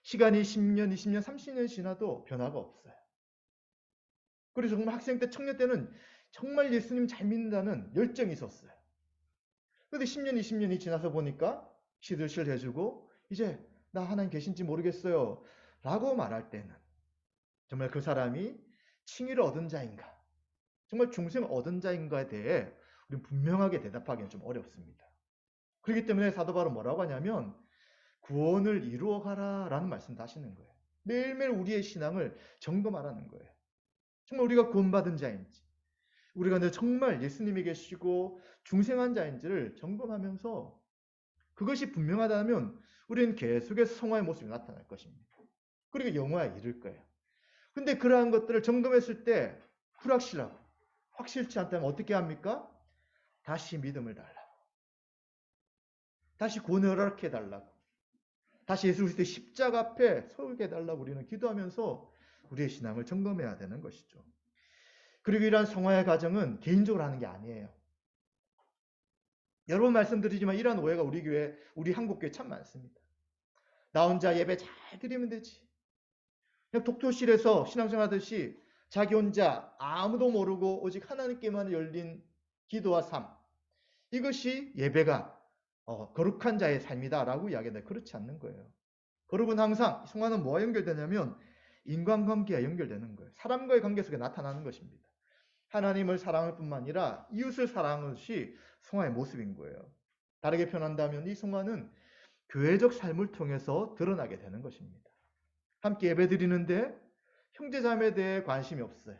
시간이 10년, 20년, 30년 지나도 변화가 없어요. 그래서 정말 학생 때, 청년 때는 정말 예수님 잘 믿는다는 열정이 있었어요. 그런데 10년, 20년이 지나서 보니까 시들시들 해주고 이제 나 하나님 계신지 모르겠어요. 라고 말할 때는 정말 그 사람이 칭의를 얻은 자인가, 정말 중생을 얻은 자인가에 대해 우리는 분명하게 대답하기는 좀 어렵습니다. 그렇기 때문에 사도 바울은 뭐라고 하냐면 구원을 이루어 가라 라는 말씀도 하시는 거예요. 매일매일 우리의 신앙을 점검하라는 거예요. 정말 우리가 구원받은 자인지, 우리가 정말 예수님이 계시고 중생한 자인지를 점검하면서 그것이 분명하다면 우리는 계속해서 성화의 모습이 나타날 것입니다. 그리고 영화에 이를 거예요. 근데 그러한 것들을 점검했을 때 불확실하고 확실치 않다면 어떻게 합니까? 다시 믿음을 달라고, 다시 구원을 허락해 달라고, 다시 예수 그리스도의 십자가 앞에 서게 해달라고 우리는 기도하면서 우리의 신앙을 점검해야 되는 것이죠. 그리고 이러한 성화의 과정은 개인적으로 하는 게 아니에요. 여러 번 말씀드리지만 이러한 오해가 우리 교회, 우리 한국교회 참 많습니다. 나 혼자 예배 잘 드리면 되지. 그냥 독서실에서 신앙생활 하듯이 자기 혼자 아무도 모르고 오직 하나님께만 열린 기도와 삶, 이것이 예배가 거룩한 자의 삶이다라고 이야기하는데 그렇지 않는 거예요. 거룩은 항상, 성화는 뭐와 연결되냐면 인간관계와 연결되는 거예요. 사람과의 관계 속에 나타나는 것입니다. 하나님을 사랑할 뿐만 아니라 이웃을 사랑하는 것이 성화의 모습인 거예요. 다르게 표현한다면 이 성화는 교회적 삶을 통해서 드러나게 되는 것입니다. 함께 예배드리는데 형제자매에 대해 관심이 없어요.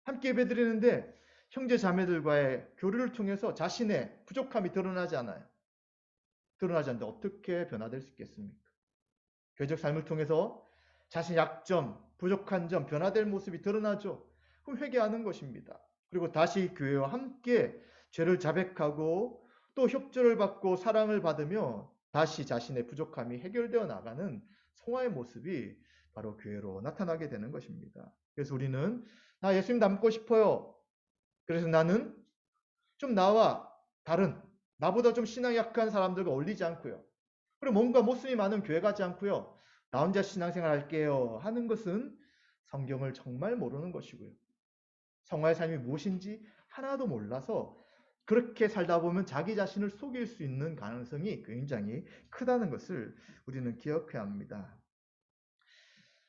함께 예배드리는데 형제자매들과의 교류를 통해서 자신의 부족함이 드러나지 않아요. 드러나지 않는데 어떻게 변화될 수 있겠습니까? 교회적 삶을 통해서 자신의 약점, 부족한 점, 변화될 모습이 드러나죠. 그럼 회개하는 것입니다. 그리고 다시 교회와 함께 죄를 자백하고 또 협조를 받고 사랑을 받으며 다시 자신의 부족함이 해결되어 나가는 성화의 모습이 바로 교회로 나타나게 되는 것입니다. 그래서 우리는 나 예수님 닮고 싶어요. 그래서 나는 좀 나와 다른 나보다 좀 신앙이 약한 사람들과 어울리지 않고요. 그리고 뭔가 모습이 많은 교회 가지 않고요. 나 혼자 신앙생활 할게요 하는 것은 성경을 정말 모르는 것이고요. 성화의 삶이 무엇인지 하나도 몰라서 그렇게 살다 보면 자기 자신을 속일 수 있는 가능성이 굉장히 크다는 것을 우리는 기억해야 합니다.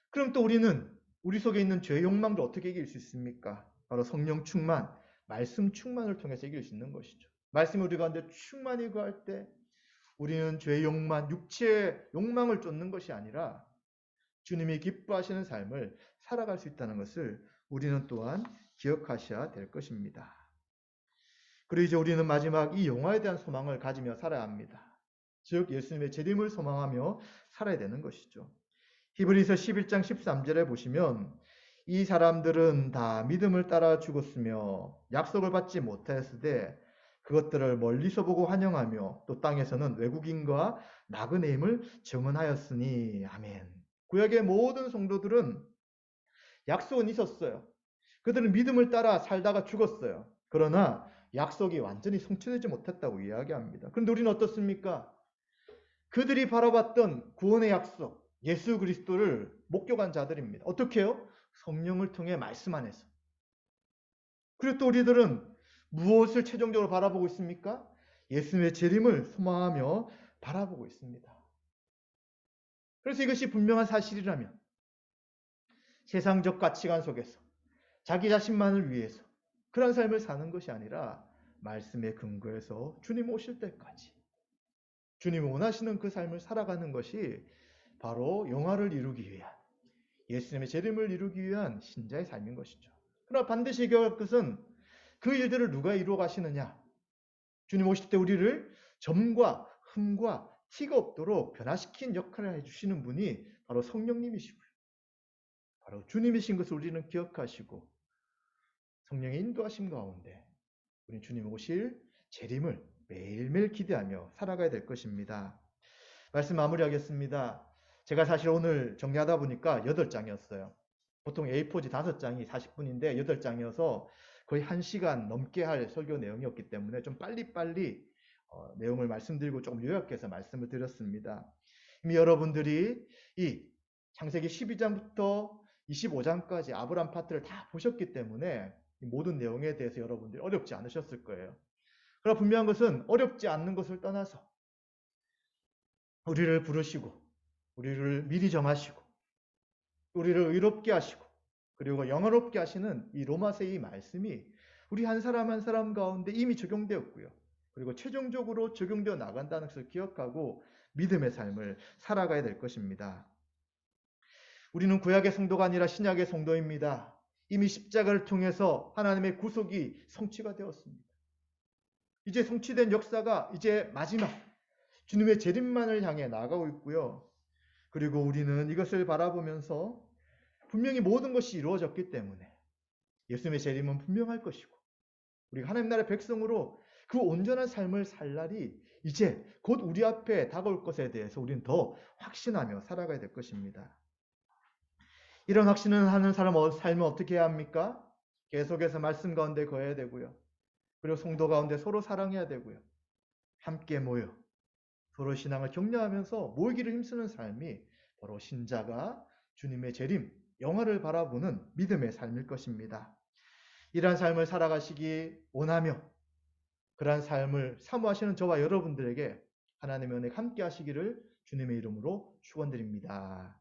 그럼 또 우리는 우리 속에 있는 죄의 욕망도 어떻게 이길 수 있습니까? 바로 성령 충만, 말씀 충만을 통해서 이길 수 있는 것이죠. 말씀이 우리 가운데 충만히 거할 때 우리는 죄의 욕망, 육체의 욕망을 쫓는 것이 아니라 주님이 기뻐하시는 삶을 살아갈 수 있다는 것을 우리는 또한 기억하셔야 될 것입니다. 그리고 이제 우리는 마지막 이 영화에 대한 소망을 가지며 살아야 합니다. 즉 예수님의 재림을 소망하며 살아야 되는 것이죠. 히브리서 11장 13절에 보시면 이 사람들은 다 믿음을 따라 죽었으며 약속을 받지 못하였으되 그것들을 멀리서 보고 환영하며 또 땅에서는 외국인과 나그네임을 증언하였으니 아멘. 구약의 모든 성도들은 약속은 있었어요. 그들은 믿음을 따라 살다가 죽었어요. 그러나 약속이 완전히 성취되지 못했다고 이야기합니다. 그런데 우리는 어떻습니까? 그들이 바라봤던 구원의 약속, 예수 그리스도를 목격한 자들입니다. 어떻게 해요? 성령을 통해 말씀 안에서. 그리고 또 우리들은 무엇을 최종적으로 바라보고 있습니까? 예수님의 재림을 소망하며 바라보고 있습니다. 그래서 이것이 분명한 사실이라면 세상적 가치관 속에서 자기 자신만을 위해서 그런 삶을 사는 것이 아니라 말씀의 근거에서 주님 오실 때까지 주님이 원하시는 그 삶을 살아가는 것이 바로 영화를 이루기 위한 예수님의 재림을 이루기 위한 신자의 삶인 것이죠. 그러나 반드시 기억할 것은 그 일들을 누가 이루어 가시느냐? 주님 오실 때 우리를 점과 흠과 티가 없도록 변화시킨 역할을 해주시는 분이 바로 성령님이시고요. 바로 주님이신 것을 우리는 기억하시고 성령의 인도하심 가운데 우리 주님 오실 재림을 매일매일 기대하며 살아가야 될 것입니다. 말씀 마무리하겠습니다. 제가 사실 오늘 정리하다 보니까 8장이었어요. 보통 A4지 5장이 40분인데 8장이어서 거의 1시간 넘게 할 설교 내용이었기 때문에 좀 빨리빨리 내용을 말씀드리고 조금 요약해서 말씀을 드렸습니다. 이미 여러분들이 이 창세기 12장부터 25장까지 아브람 파트를 다 보셨기 때문에 모든 내용에 대해서 여러분들이 어렵지 않으셨을 거예요. 그러나 분명한 것은 어렵지 않는 것을 떠나서 우리를 부르시고 우리를 미리 정하시고 우리를 의롭게 하시고 그리고 영화롭게 하시는 이 로마서의 이 말씀이 우리 한 사람 한 사람 가운데 이미 적용되었고요. 그리고 최종적으로 적용되어 나간다는 것을 기억하고 믿음의 삶을 살아가야 될 것입니다. 우리는 구약의 성도가 아니라 신약의 성도입니다. 이미 십자가를 통해서 하나님의 구속이 성취가 되었습니다. 이제 성취된 역사가 이제 마지막 주님의 재림만을 향해 나아가고 있고요. 그리고 우리는 이것을 바라보면서 분명히 모든 것이 이루어졌기 때문에 예수님의 재림은 분명할 것이고 우리가 하나님 나라의 백성으로 그 온전한 삶을 살 날이 이제 곧 우리 앞에 다가올 것에 대해서 우리는 더 확신하며 살아가야 될 것입니다. 이런 확신을 하는 삶은 어떻게 해야 합니까? 계속해서 말씀 가운데 거해야 되고요. 그리고 성도 가운데 서로 사랑해야 되고요. 함께 모여 서로 신앙을 격려하면서 모이기를 힘쓰는 삶이 바로 신자가 주님의 재림, 영화를 바라보는 믿음의 삶일 것입니다. 이러한 삶을 살아가시기 원하며 그러한 삶을 사모하시는 저와 여러분들에게 하나님의 은혜가 함께 하시기를 주님의 이름으로 축원드립니다.